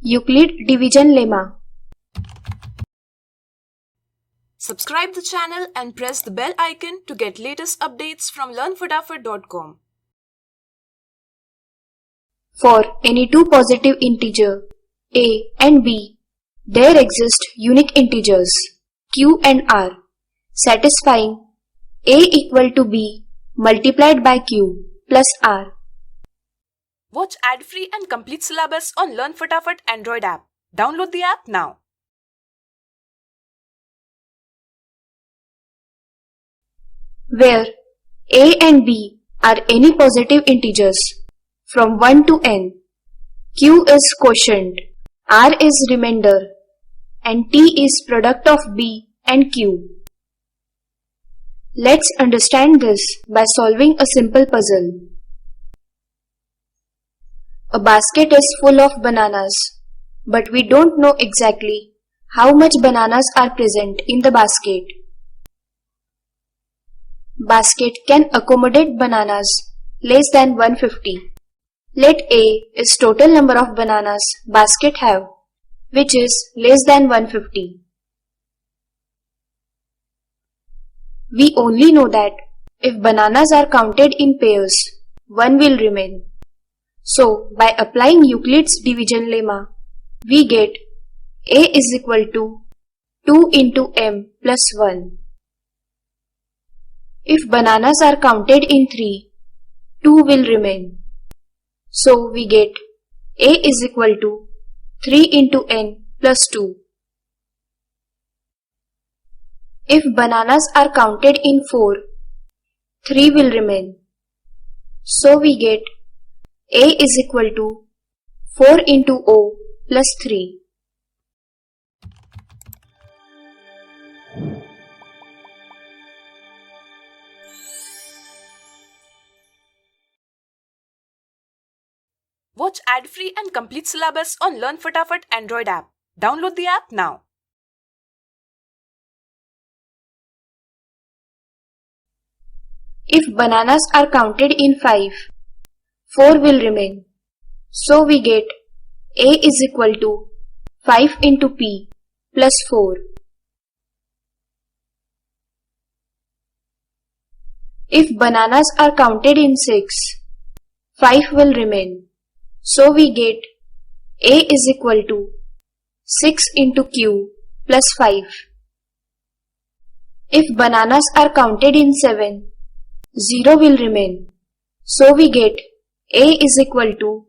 Euclid division lemma. Subscribe the channel and press the bell icon to get latest updates from learnfatafat.com. For any two positive integer a and b, there exist unique integers q and r satisfying a equal to b multiplied by q plus r. Watch ad-free and complete syllabus on Learn Fatafat Android app. Download the app now. Where a and b are any positive integers from 1 to n, q is quotient, r is remainder, and t is product of b and q. Let's understand this by solving a simple puzzle. A basket is full of bananas, but we don't know exactly how much bananas are present in the basket. Basket can accommodate bananas less than 150. Let A is total number of bananas basket have, which is less than 150. We only know that if bananas are counted in pairs, one will remain. So, by applying Euclid's division lemma, we get A is equal to 2 into m plus 1. If bananas are counted in 3, 2 will remain. So, we get A is equal to 3 into n plus 2. If bananas are counted in 4, 3 will remain. So, we get A is equal to 4 into O plus 3. Watch ad-free and complete syllabus on Learn Fatafat Android app. Download the app now. If bananas are counted in 5, 4 will remain. So we get A is equal to 5 into P plus 4. If bananas are counted in 6, 5 will remain. So we get A is equal to 6 into Q plus 5. If bananas are counted in 7, 0 will remain. So we get A is equal to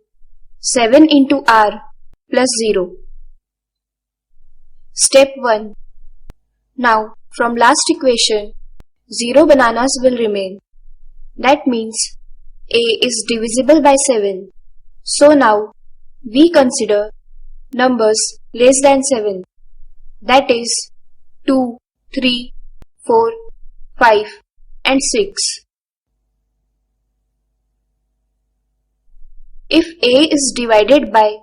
7 into R plus 0. Step 1. Now, from last equation, 0 bananas will remain. That means A is divisible by 7. So now, we consider numbers less than 7. That is 2, 3, 4, 5 and 6. If A is divided by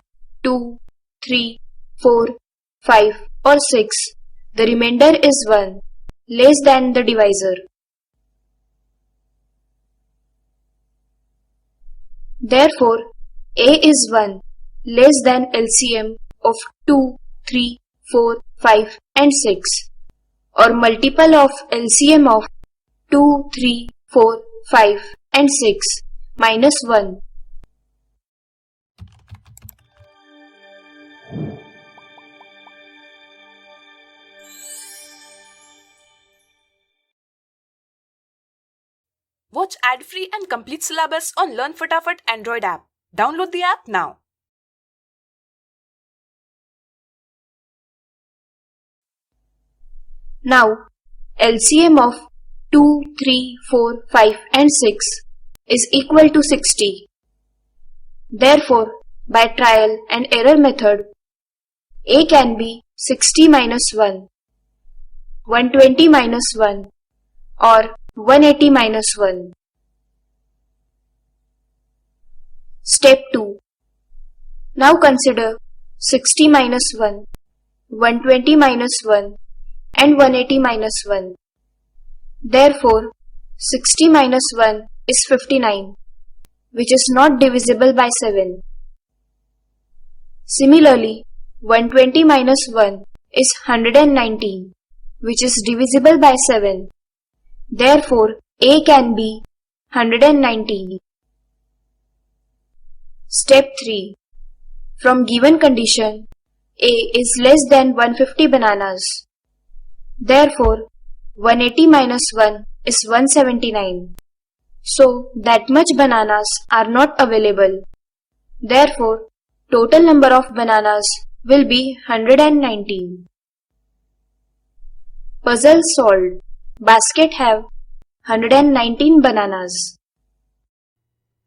2, 3, 4, 5 or 6, the remainder is 1, less than the divisor. Therefore, A is 1, less than LCM of 2, 3, 4, 5 and 6, or multiple of LCM of 2, 3, 4, 5 and 6 minus 1. Watch ad-free and complete syllabus on Learn Fatafat Android app. Download the app now. Now, LCM of 2, 3, 4, 5 and 6 is equal to 60. Therefore, by trial and error method, A can be 60 minus 1, 120 minus 1 or 180 minus 1. Step 2. Now consider 60 minus 1, 120 minus 1 and 180 minus 1. Therefore, 60 minus 1 is 59, which is not divisible by 7. Similarly, 120 minus 1 is 119, which is divisible by 7. Therefore, A can be 119. Step 3. From given condition, A is less than 150 bananas. Therefore, 180 minus 1 is 179. So, that much bananas are not available. Therefore, total number of bananas will be 119. Puzzle solved. Basket have 119 bananas.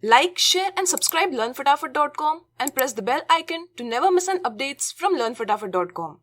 Like, share and subscribe learnfataфат.com and press the bell icon to never miss an updates from learnfataфат.com.